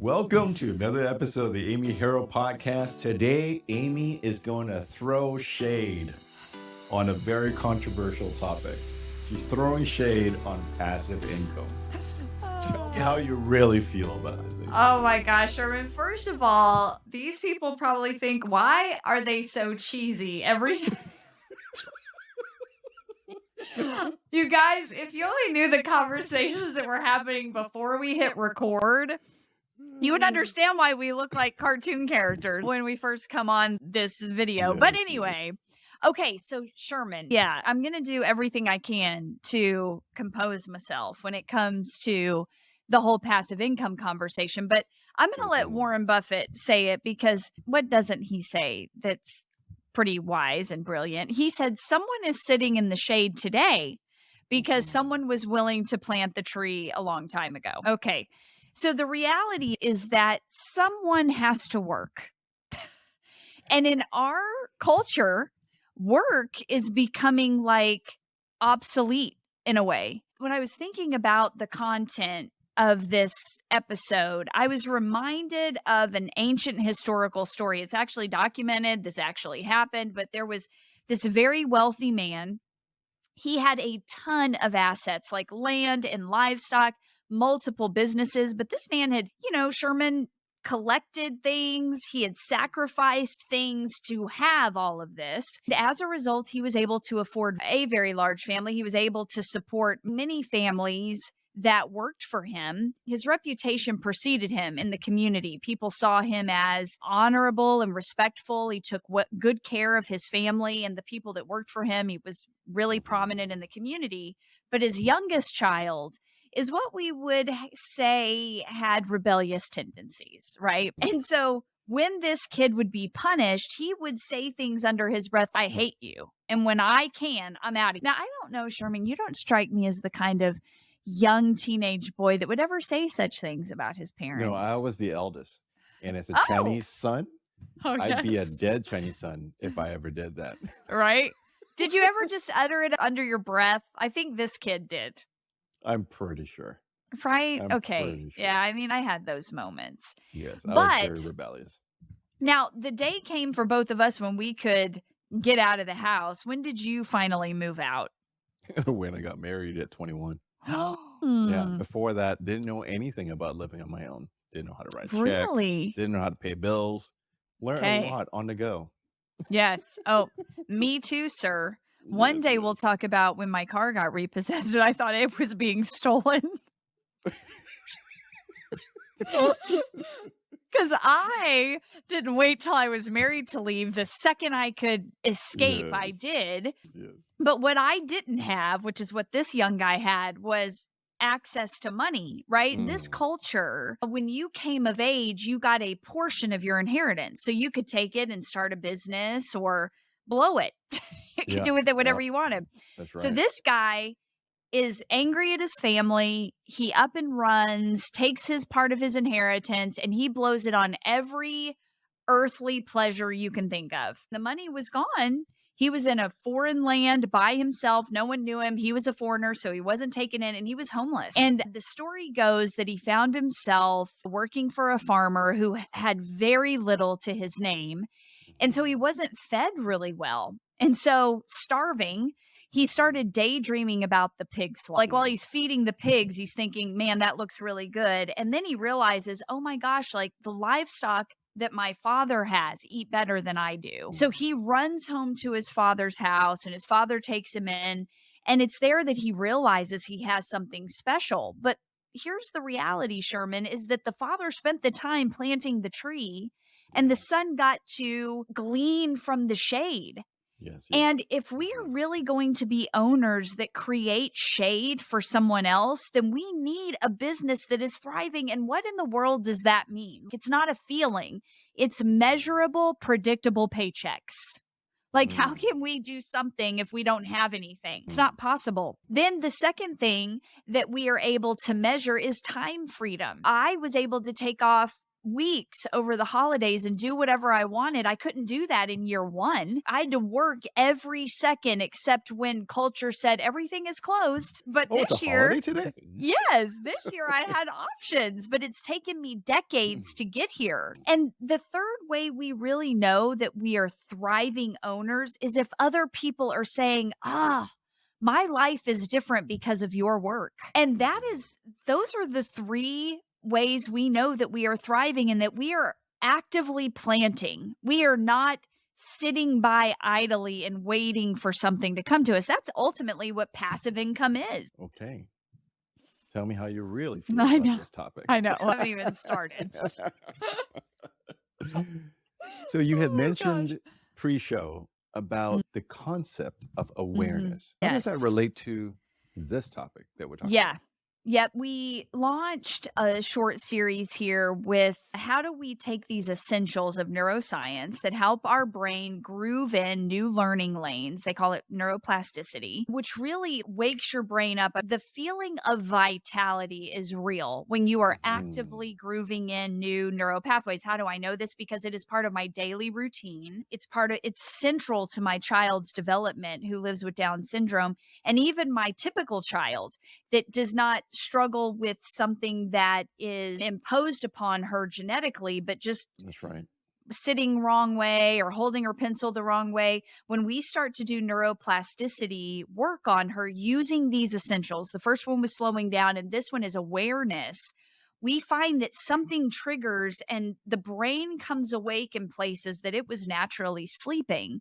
Welcome to another episode of the Amy Harrill podcast. Today, Amy is going to throw shade on a very controversial topic. She's throwing shade on passive income. Tell me how you really feel about this, Amy. Oh my gosh, Sherman. First of all, these people probably think, why are they so cheesy every You guys, if you only knew the conversations that were happening before we hit record, you would understand why we look like cartoon characters when we first come on this video. Yes, But anyway, okay, so Sherman, yeah, I'm going to do everything I can to compose myself when it comes to the whole passive income conversation. But I'm going to let Warren Buffett say it, because what doesn't he say that's pretty wise and brilliant? He said, someone is sitting in the shade today because someone was willing to plant the tree a long time ago. Okay. So the reality is that someone has to work. And in our culture, work is becoming like obsolete in a way. When I was thinking about the content of this episode, I was reminded of an ancient historical story. It's actually documented. This actually happened, but there was this very wealthy man. He had a ton of assets like land and livestock, multiple businesses, but this man had, Sherman collected things. He had sacrificed things to have all of this. As a result, he was able to afford a very large family. He was able to support many families that worked for him. His reputation preceded him in the community. People saw him as honorable and respectful. He took good care of his family and the people that worked for him. He was really prominent in the community. But his youngest child is what we would say had rebellious tendencies, right? And so when this kid would be punished, he would say things under his breath, I hate you. And when I can, I'm out of here. Now, I don't know, Sherman, you don't strike me as the kind of young teenage boy that would ever say such things about his parents. No, I was the eldest. And as a Chinese son, I'd be a dead Chinese son if I ever did that. Right? Did you ever just utter it under your breath? I think this kid did. I'm pretty sure. Right? I'm Okay. pretty sure. Yeah, I mean, I had those moments. Yes, I was very rebellious. Now, the day came for both of us when we could get out of the house. When did you finally move out? When I got married at 21. Yeah, before that, didn't know anything about living on my own. Didn't know how to write a check. Really? Didn't know how to pay bills. Learned a lot on the go. Yes. Oh, me too, sir. One day we'll talk about when my car got repossessed and I thought it was being stolen. Because I didn't wait till I was married to leave. The second I could escape, I did. Yes. But what I didn't have, which is what this young guy had, was access to money, right? In this culture, when you came of age, you got a portion of your inheritance. So you could take it and start a business or blow it. You could do with it whatever you wanted. That's right. So this guy is angry at his family. He up and runs, takes his part of his inheritance, and he blows it on every earthly pleasure you can think of. The money was gone. He was in a foreign land by himself. No one knew him. He was a foreigner, so he wasn't taken in, and he was homeless. And the story goes that he found himself working for a farmer who had very little to his name. And so he wasn't fed really well. And so starving, he started daydreaming about the pig slaughter. Like while he's feeding the pigs, he's thinking, man, that looks really good. And then he realizes, oh my gosh, like the livestock that my father has eat better than I do. So he runs home to his father's house and his father takes him in. And it's there that he realizes he has something special. But here's the reality, Sherman, is that the father spent the time planting the tree and the son got to glean from the shade. Yes. And if we are really going to be owners that create shade for someone else, then we need a business that is thriving. And what in the world does that mean? It's not a feeling. It's measurable, predictable paychecks. Like, how can we do something if we don't have anything? It's not possible. Then the second thing that we are able to measure is time freedom. I was able to take off weeks over the holidays and do whatever I wanted. I couldn't do that in year one. I had to work every second except when culture said everything is closed. But Oh, it's a this year, holiday today? yes, this year I had options, but it's taken me decades to get here. And the third way we really know that we are thriving owners is if other people are saying, my life is different because of your work. And those are the three ways we know that we are thriving and that we are actively planting. We are not sitting by idly and waiting for something to come to us. That's ultimately what passive income is. Okay. Tell me how you really feel I about know. this topic. I know. I haven't even started. So you had Oh, mentioned gosh. pre-show about the concept of awareness. How does that Yes. relate to this topic that we're talking Yeah. about? Yep. We launched a short series here with how do we take these essentials of neuroscience that help our brain groove in new learning lanes. They call it neuroplasticity, which really wakes your brain up. The feeling of vitality is real when you are actively grooving in new neural pathways. How do I know this? Because it is part of my daily routine. It's central to my child's development who lives with Down syndrome, and even my typical child that does not struggle with something that is imposed upon her genetically, but just That's right. sitting wrong way or holding her pencil the wrong way. When we start to do neuroplasticity work on her using these essentials, the first one was slowing down and this one is awareness. We find that something triggers and the brain comes awake in places that it was naturally sleeping,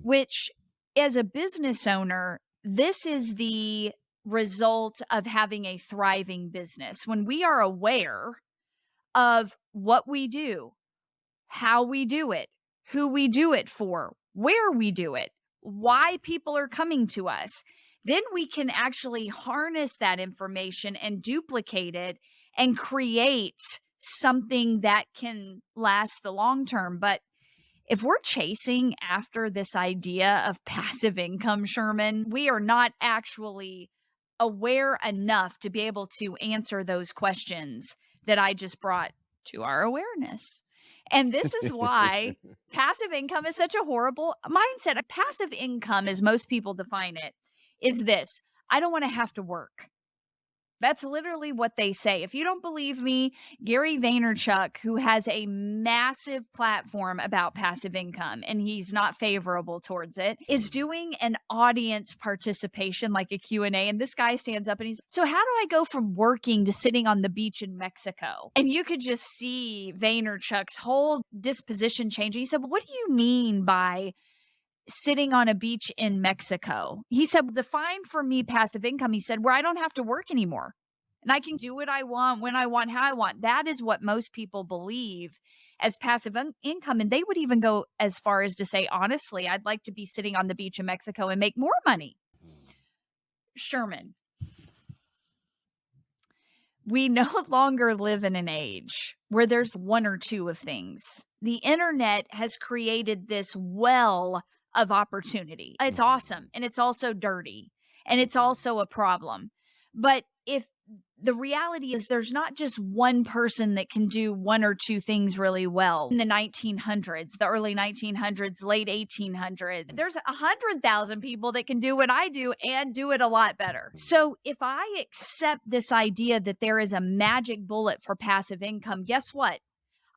which as a business owner, this is the result of having a thriving business. When we are aware of what we do, how we do it, who we do it for, where we do it, why people are coming to us, then we can actually harness that information and duplicate it and create something that can last the long term. But if we're chasing after this idea of passive income, Sherman, we are not actually aware enough to be able to answer those questions that I just brought to our awareness. And this is why passive income is such a horrible mindset. A passive income, as most people define it, is this: I don't want to have to work. That's literally what they say. If you don't believe me, Gary Vaynerchuk, who has a massive platform about passive income and he's not favorable towards it, is doing an audience participation like a Q&A. And this guy stands up and he's, so how do I go from working to sitting on the beach in Mexico? And you could just see Vaynerchuk's whole disposition changing. He said, well, what do you mean by sitting on a beach in Mexico? He said, define for me passive income. He said, where I don't have to work anymore and I can do what I want, when I want, how I want. That is what most people believe as passive income. And they would even go as far as to say, honestly, I'd like to be sitting on the beach in Mexico and make more money. Sherman, we no longer live in an age where there's one or two of things. The internet has created this well of opportunity. It's awesome. And it's also dirty. And it's also a problem. But if the reality is there's not just one person that can do one or two things really well. In the 1900s, the early 1900s, late 1800s, there's 100,000 people that can do what I do and do it a lot better. So if I accept this idea that there is a magic bullet for passive income, guess what?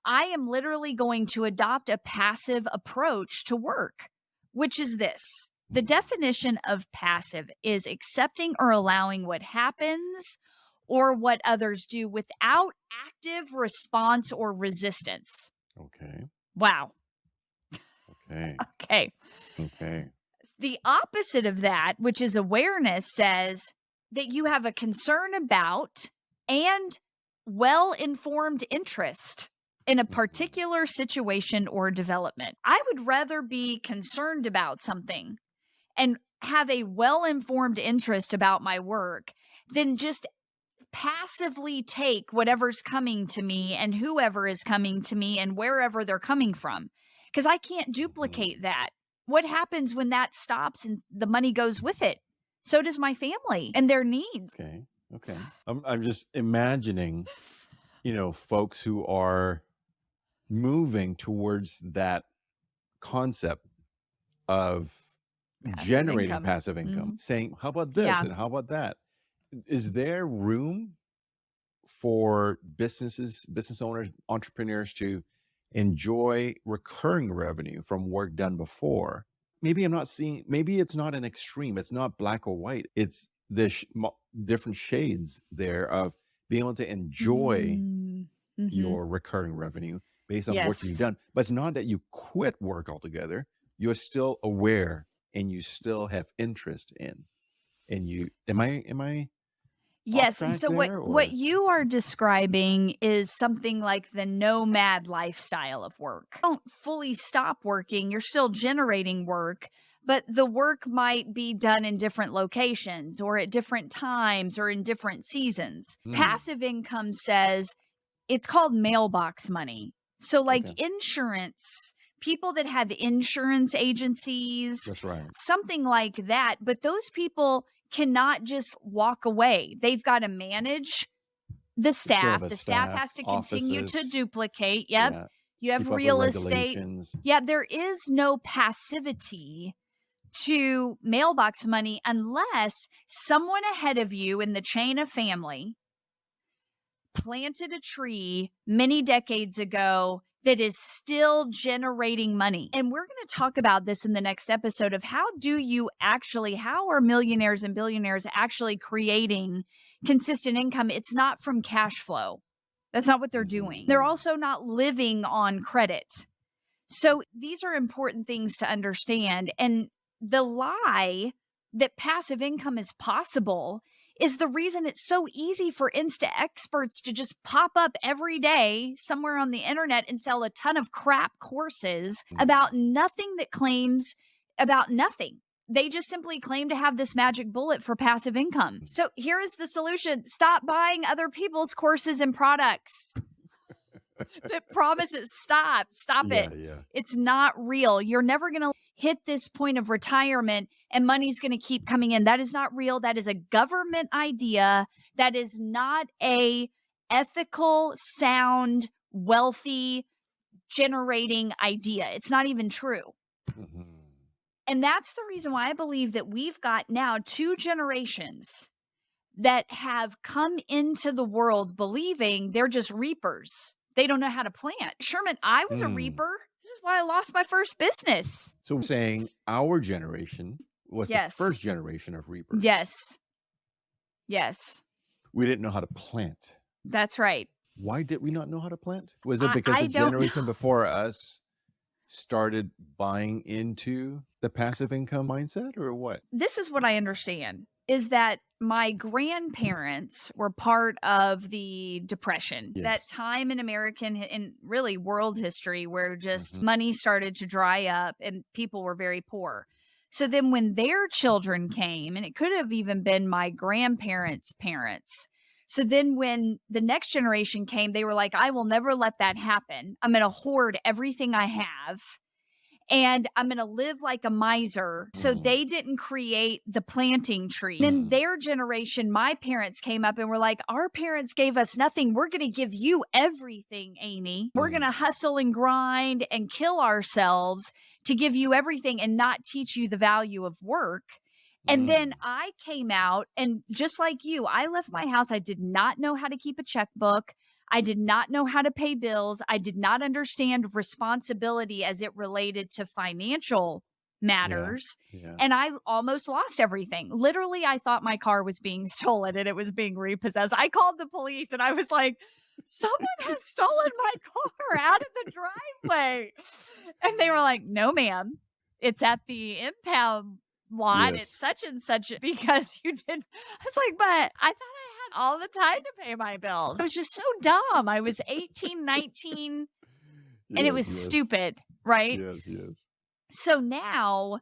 I am literally going to adopt a passive approach to work, which is this. The definition of passive is accepting or allowing what happens or what others do without active response or resistance. Okay. Wow. Okay. Okay. Okay. The opposite of that, which is awareness, says that you have a concern about and well-informed interest in a particular situation or development. I would rather be concerned about something and have a well-informed interest about my work than just passively take whatever's coming to me and whoever is coming to me and wherever they're coming from, because I can't duplicate that. What happens when that stops and the money goes with it? So does my family and their needs. Okay. Okay. I'm just imagining, folks who are moving towards that concept of Passive generating income. passive income, saying, how about this Yeah. and how about that? Is there room for business owners, entrepreneurs to enjoy recurring revenue from work done before? Maybe it's not an extreme. It's not black or white. It's the different shades there of being able to enjoy Mm-hmm. your recurring revenue based on what you've Yes. done. But it's not that you quit work altogether. You're still aware and you still have interest in. And am I off Yes. And track so there, what or? you are describing is something like the nomad lifestyle of work. You don't fully stop working, you're still generating work, but the work might be done in different locations or at different times or in different seasons. Passive income says it's called mailbox money. So like Okay. insurance, people that have insurance agencies, That's right. something like that, but those people cannot just walk away. They've got to manage the Still staff. have a The staff staff, has to continue to offices, duplicate. Yep. yeah, You have keep up with real estate. regulations. Yeah, there is no passivity to mailbox money unless someone ahead of you in the chain of family planted a tree many decades ago that is still generating money. And we're going to talk about this in the next episode of how are millionaires and billionaires actually creating consistent income? It's not from cash flow. That's not what they're doing. They're also not living on credit. So these are important things to understand. And the lie that passive income is possible is the reason it's so easy for Insta experts to just pop up every day somewhere on the internet and sell a ton of crap courses about nothing that claims about nothing. They just simply claim to have this magic bullet for passive income. So here is the solution. Stop buying other people's courses and products. That promises stop it. Yeah. It's not real. You're never going to hit this point of retirement and money's going to keep coming in. That is not real. That is a government idea. That is not a ethical, sound, wealthy generating idea. It's not even true. And that's the reason why I believe that we've got now 2 generations that have come into the world believing they're just reapers. They don't know how to plant. Sherman, I was a reaper. This is why I lost my first business. So we're saying our generation was the Yes. first generation of reapers. Yes. Yes. We didn't know how to plant. That's right. Why did we not know how to plant? Was it because I the don't generation before us started buying into the passive income mindset, or what? This is what I understand is that my grandparents were part of the Depression, that Yes. time in American and really world history where just money started to dry up and people were very poor. So then when their children came, and it could have even been my grandparents' parents. So then when the next generation came, they were like, I will never let that happen. I'm going to hoard everything I have. And I'm going to live like a miser. So they didn't create the planting tree. Then their generation, my parents came up and were like, our parents gave us nothing. We're going to give you everything, Amy. We're going to hustle and grind and kill ourselves to give you everything and not teach you the value of work. And then I came out and just like you, I left my house. I did not know how to keep a checkbook. I did not know how to pay bills. I did not understand responsibility as it related to financial matters. Yeah. And I almost lost everything. Literally, I thought my car was being stolen and it was being repossessed. I called the police and I was like, someone has stolen my car out of the driveway. And they were like, no, ma'am, it's at the impound lot. Yes. It's such and such because you didn't. I was like, but I thought I had all the time to pay my bills. I was just so dumb. I was 18, 19, and it was stupid, right? Yes. So now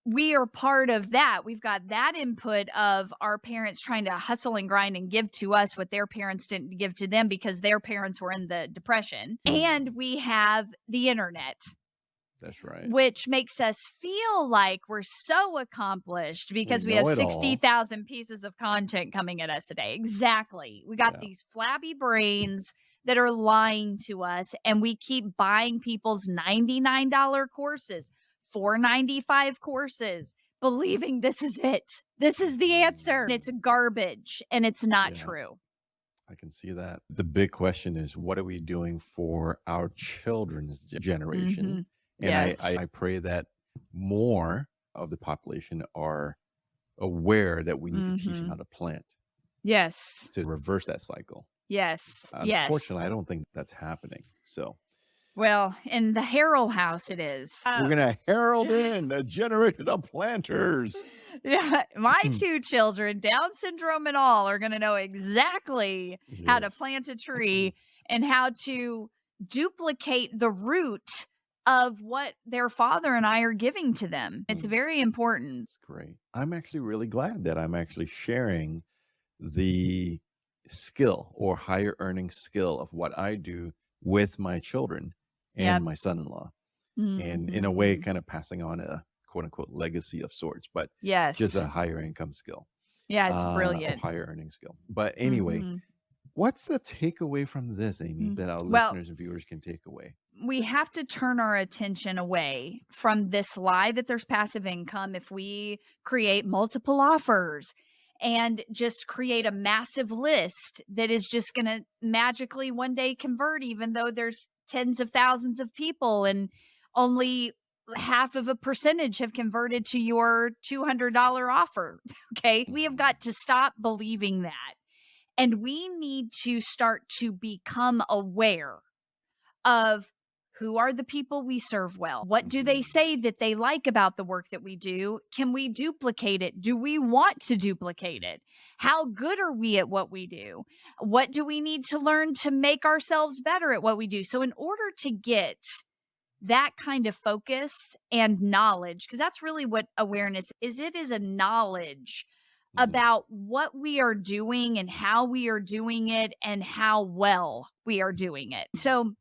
we are part of that. We've got that input of our parents trying to hustle and grind and give to us what their parents didn't give to them because their parents were in the Depression. And we have the internet. That's right. Which makes us feel like we're so accomplished because we have 60,000 pieces of content coming at us today. Exactly. We got these flabby brains that are lying to us, and we keep buying people's $99 courses, $4.95 courses, believing this is it. This is the answer. It's garbage and it's not Yeah. true. I can see that. The big question is, what are we doing for our children's generation? And Yes. I pray that more of the population are aware that we need to teach them how to plant Yes. to reverse that cycle. Yes. Unfortunately, I don't think that's happening. So Well, in the Harrill house, it is. we're going to herald in a generation of planters. Yeah, my 2 children, Down syndrome and all, are going to know exactly how to Yes. plant a tree and how to duplicate the root of what their father and I are giving to them. It's very important. It's great. I'm actually really glad that I'm actually sharing the skill or higher earning skill of what I do with my children and Yep. my son-in-law. And in a way, kind of passing on a quote unquote legacy of sorts, but Yes. just a higher income skill. Yeah, it's Or brilliant. higher earning skill. But anyway, what's the takeaway from this, Amy, that our listeners and viewers can take away? We have to turn our attention away from this lie that there's passive income if we create multiple offers and just create a massive list that is just going to magically one day convert, even though there's tens of thousands of people and only half of a percentage have converted to your $200 offer. Okay. We have got to stop believing that. And we need to start to become aware of who are the people we serve well? What do they say that they like about the work that we do? Can we duplicate it? Do we want to duplicate it? How good are we at what we do? What do we need to learn to make ourselves better at what we do? So in order to get that kind of focus and knowledge, because that's really what awareness is, it is a knowledge about what we are doing and how we are doing it and how well we are doing it. So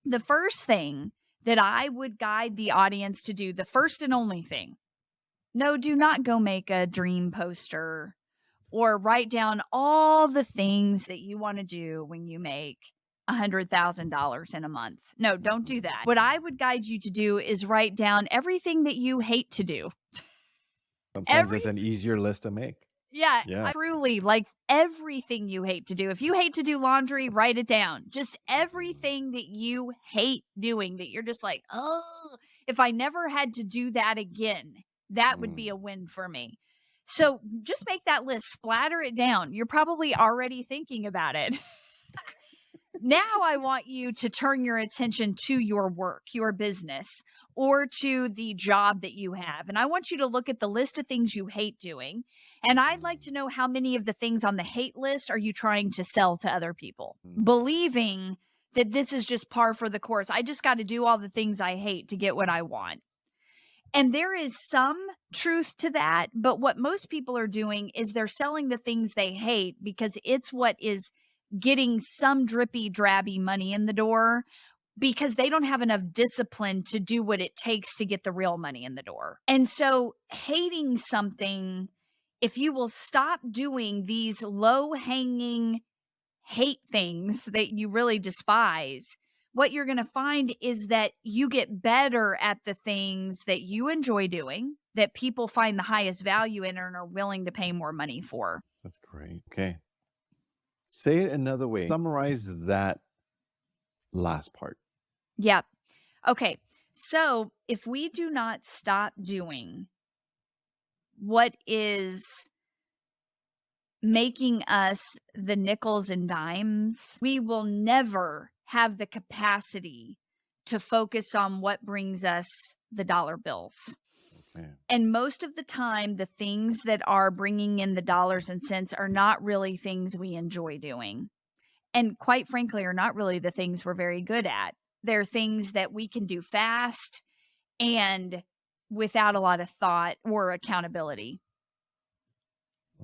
the first thing that I would guide the audience to do, the first and only thing, no, do not go make a dream poster or write down all the things that you want to do when you make $100,000 in a month. No, don't do that. What I would guide you to do is write down everything that you hate to do. Sometimes it's an easier list to make. Yeah. Truly, like everything you hate to do. If you hate to do laundry, write it down. Just everything that you hate doing that you're just like, oh, if I never had to do that again, that would be a win for me. So just make that list, splatter it down. You're probably already thinking about it. Now I want you to turn your attention to your work, your business, or to the job that you have. And I want you to look at the list of things you hate doing. And I'd like to know how many of the things on the hate list are you trying to sell to other people, believing that this is just par for the course. I just got to do all the things I hate to get what I want. And there is some truth to that. But what most people are doing is they're selling the things they hate because it's what is getting some drippy, drabby money in the door because they don't have enough discipline to do what it takes to get the real money in the door. And so hating something, if you will stop doing these low-hanging hate things that you really despise, what you're going to find is that you get better at the things that you enjoy doing, that people find the highest value in and are willing to pay more money for. That's great. Okay. Say it another way. Summarize that last part. Yep. Okay. So if we do not stop doing what is making us the nickels and dimes, we will never have the capacity to focus on what brings us the dollar bills. And most of the time, the things that are bringing in the dollars and cents are not really things we enjoy doing. And quite frankly, are not really the things we're very good at. They're things that we can do fast and without a lot of thought or accountability.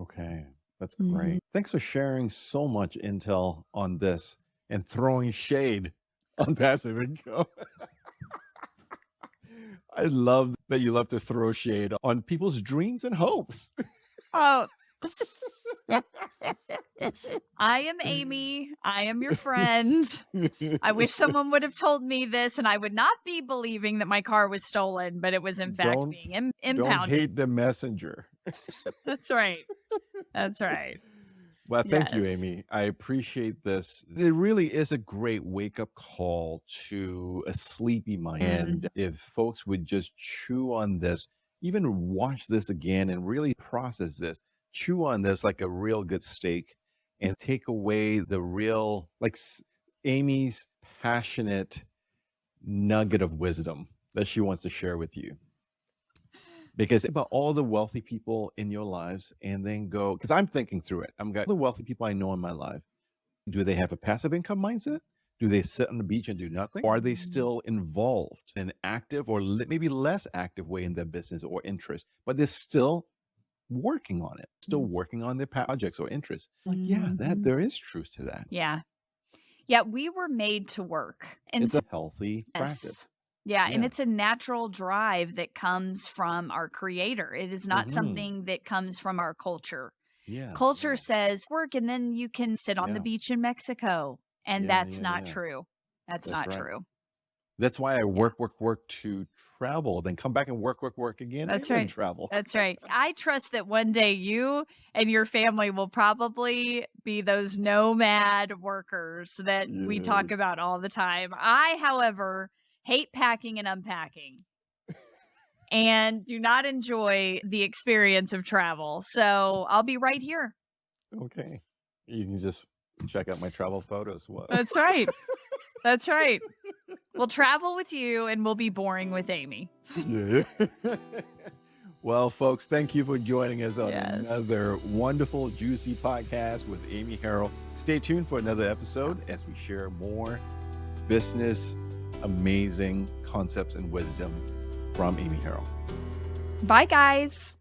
Okay, that's great. Thanks for sharing so much intel on this and throwing shade on passive income. I love that you love to throw shade on people's dreams and hopes. Oh, I am Amy. I am your friend. I wish someone would have told me this, and I would not be believing that my car was stolen, but it was in fact Don't being don't impounded. hate the messenger. That's right. That's right. Well, thank you, Yes. Amy. I appreciate this. It really is a great wake up call to a sleepy mind. And if folks would just chew on this, even watch this again and really process this, chew on this like a real good steak and take away the real, like Amy's passionate nugget of wisdom that she wants to share with you. Because about all the wealthy people in your lives and then go, because I'm thinking through it. I'm got the wealthy people I know in my life. Do they have a passive income mindset? Do they sit on the beach and do nothing? Or are they still involved in an active or maybe less active way in their business or interest, but they're still working on it, still working on their projects or interests? Like, yeah, there is truth to that. Yeah. Yeah, we were made to work. And It's a healthy practice. yes. Yeah, and Yeah. it's a natural drive that comes from our creator. It is not something that comes from our culture. Yeah. Culture says work and then you can sit on the Yeah. beach in Mexico. And Yeah, that's yeah, not yeah. true. That's That's not right. true. That's why I work to travel, then come back and work again, That's and then right. travel. That's right. I trust that one day you and your family will probably be those nomad workers that we talk Yes. about all the time. I, however, hate packing and unpacking and do not enjoy the experience of travel. So I'll be right here. Okay. You can just check out my travel photos. What? That's right. That's right. We'll travel with you and we'll be boring with Amy. Yeah. Well, folks, thank you for joining us on another wonderful, juicy podcast with Amy Harrill. Stay tuned for another episode as we share more business, amazing concepts and wisdom from Amy Harrill. Bye, guys.